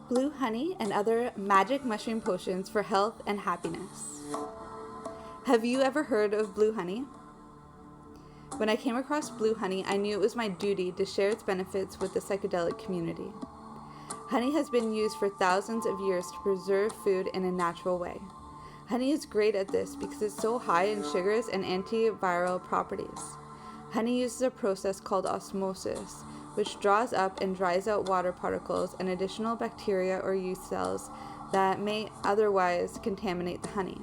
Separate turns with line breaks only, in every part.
Blue honey and other magic mushroom potions for health and happiness. Have you ever heard of blue honey? When I came across blue honey, I knew it was my duty to share its benefits with the psychedelic community. Honey has been used for thousands of years to preserve food in a natural way. Honey is great at this because it's so high in sugars and antiviral properties. Honey uses a process called osmosis, which draws up and dries out water particles and additional bacteria or yeast cells that may otherwise contaminate the honey.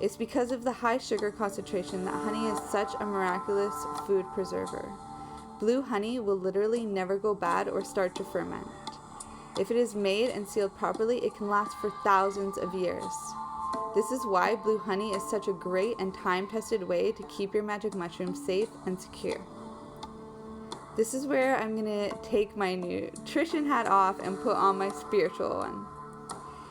It's because of the high sugar concentration that honey is such a miraculous food preserver. Blue honey will literally never go bad or start to ferment. If it is made and sealed properly, it can last for thousands of years. This is why blue honey is such a great and time-tested way to keep your magic mushrooms safe and secure. This is where I'm going to take my nutrition hat off and put on my spiritual one.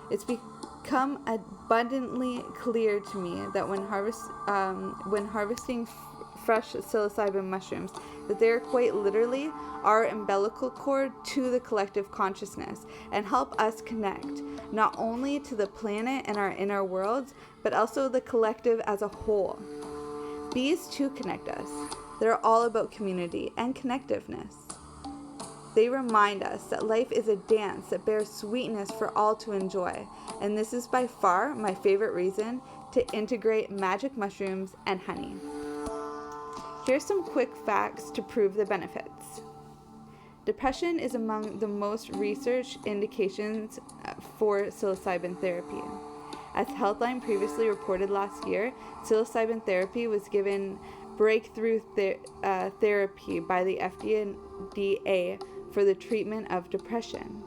It's become abundantly clear to me that when harvesting fresh psilocybin mushrooms, that they are quite literally our umbilical cord to the collective consciousness and help us connect not only to the planet and our inner worlds, but also the collective as a whole. Bees too connect us. They're all about community and connectiveness. They remind us that life is a dance that bears sweetness for all to enjoy, and this is by far my favorite reason to integrate magic mushrooms and honey. Here's some quick facts to prove the benefits. Depression is among the most researched indications for psilocybin therapy. As Healthline previously reported last year, psilocybin therapy was given breakthrough therapy by the FDA for the treatment of depression.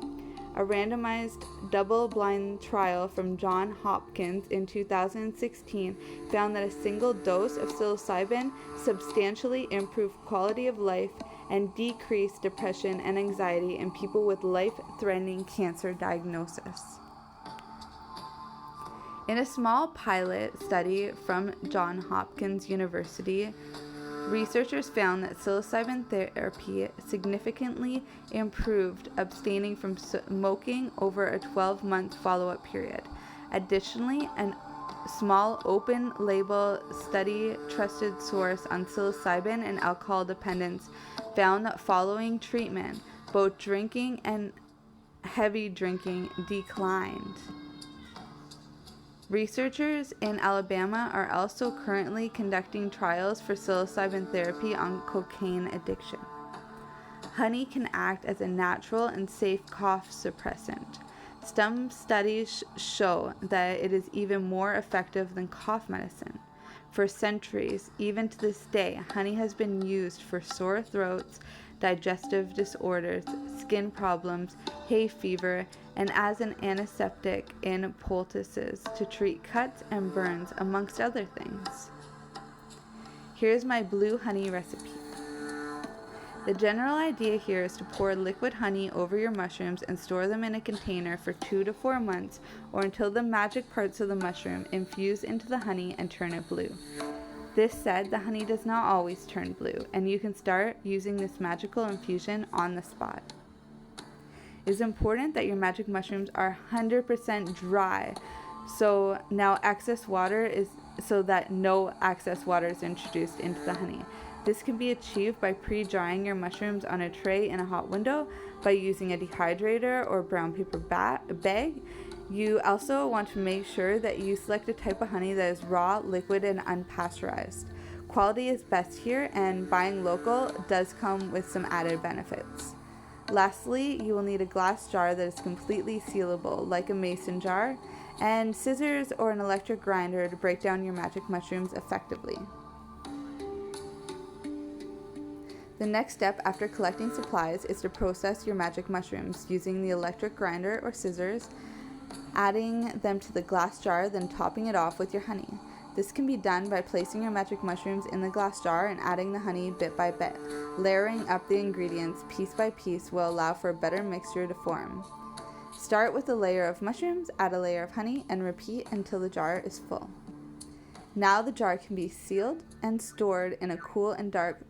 A randomized double-blind trial from Johns Hopkins in 2016 found that a single dose of psilocybin substantially improved quality of life and decreased depression and anxiety in people with life-threatening cancer diagnosis. In a small pilot study from Johns Hopkins University, researchers found that psilocybin therapy significantly improved abstaining from smoking over a 12-month follow-up period. Additionally, a small open-label study trusted source on psilocybin and alcohol dependence found that following treatment, both drinking and heavy drinking declined. Researchers in Alabama are also currently conducting trials for psilocybin therapy on cocaine addiction. Honey can act as a natural and safe cough suppressant. Some studies show that it is even more effective than cough medicine. For centuries, even to this day, honey has been used for sore throats, digestive disorders, skin problems, hay fever, and as an antiseptic in poultices to treat cuts and burns, amongst other things. Here's my blue honey recipe. The general idea here is to pour liquid honey over your mushrooms and store them in a container for 2 to 4 months or until the magic parts of the mushroom infuse into the honey and turn it blue. This said, the honey does not always turn blue, and you can start using this magical infusion on the spot. It is important that your magic mushrooms are 100% dry, so that no excess water is introduced into the honey. This can be achieved by pre-drying your mushrooms on a tray in a hot window by using a dehydrator or brown paper bag. You also want to make sure that you select a type of honey that is raw, liquid, and unpasteurized. Quality is best here, and buying local does come with some added benefits. Lastly, you will need a glass jar that is completely sealable, like a mason jar, and scissors or an electric grinder to break down your magic mushrooms effectively. The next step after collecting supplies is to process your magic mushrooms using the electric grinder or scissors, adding them to the glass jar, then topping it off with your honey. This can be done by placing your magic mushrooms in the glass jar and adding the honey bit by bit. Layering up the ingredients piece by piece will allow for a better mixture to form. Start with a layer of mushrooms, add a layer of honey, and repeat until the jar is full. Now the jar can be sealed and stored in a cool and dark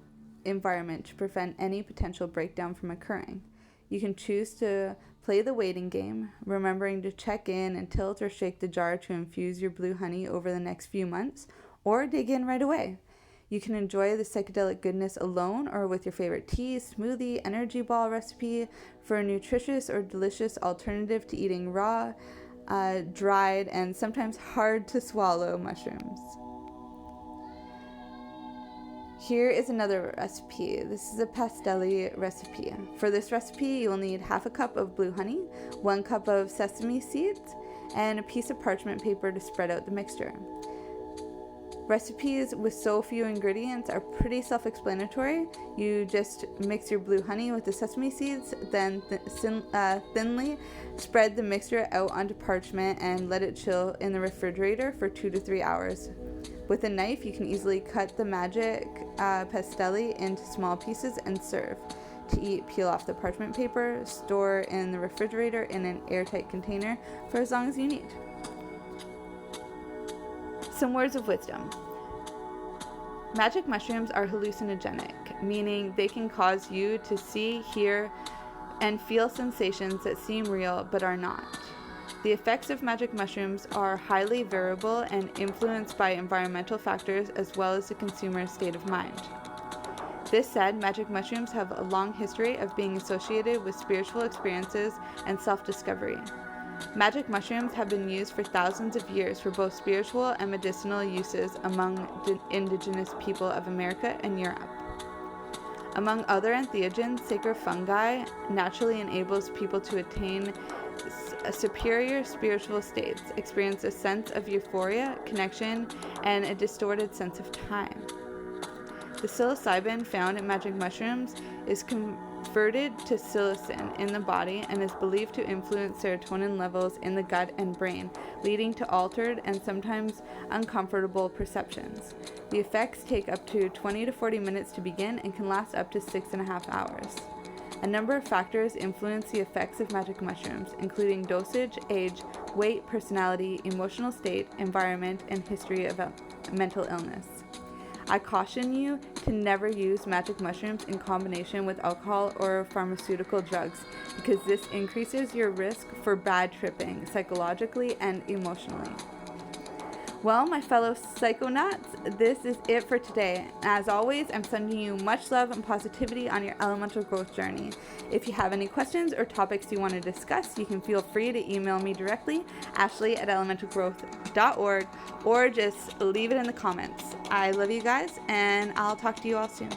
environment to prevent any potential breakdown from occurring. You can choose to Play the waiting game, remembering to check in and tilt or shake the jar to infuse your blue honey over the next few months, or dig in right away. You can enjoy the psychedelic goodness alone or with your favorite tea, smoothie, energy ball recipe for a nutritious or delicious alternative to eating raw, dried, and sometimes hard to swallow mushrooms. Here is another recipe. This is a Pasteli Recipe. For this recipe, you will need half a cup of blue honey, 1 cup of sesame seeds, and a piece of parchment paper to spread out the mixture. Recipes with so few ingredients are pretty self-explanatory. You just mix your blue honey with the sesame seeds, then thinly spread the mixture out onto parchment and let it chill in the refrigerator for 2 to 3 hours. With a knife, you can easily cut the magic pasteli into small pieces and serve. To eat, peel off the parchment paper, store in the refrigerator in an airtight container for as long as you need. Some words of wisdom. Magic mushrooms are hallucinogenic, meaning they can cause you to see, hear, and feel sensations that seem real but are not. The effects of magic mushrooms are highly variable and influenced by environmental factors as well as the consumer's state of mind. This said, magic mushrooms have a long history of being associated with spiritual experiences and self-discovery. Magic mushrooms have been used for thousands of years for both spiritual and medicinal uses among indigenous people of America and Europe. Among other entheogens, sacred fungi naturally enables people to attain superior spiritual states, experience a sense of euphoria, connection, and a distorted sense of time. The psilocybin found in magic mushrooms is converted to psilocin in the body and is believed to influence serotonin levels in the gut and brain, leading to altered and sometimes uncomfortable perceptions. The effects take up to 20 to 40 minutes to begin and can last up to 6.5 hours. A number of factors influence the effects of magic mushrooms, including dosage, age, weight, personality, emotional state, environment, and history of mental illness. I caution you to never use magic mushrooms in combination with alcohol or pharmaceutical drugs because this increases your risk for bad tripping psychologically and emotionally. Well, my fellow psychonauts, this is it for today. As always, I'm sending you much love and positivity on your elemental growth journey. If you have any questions or topics you want to discuss, you can feel free to email me directly, ashley@elementalgrowth.org, or just leave it in the comments. I love you guys, and I'll talk to you all soon.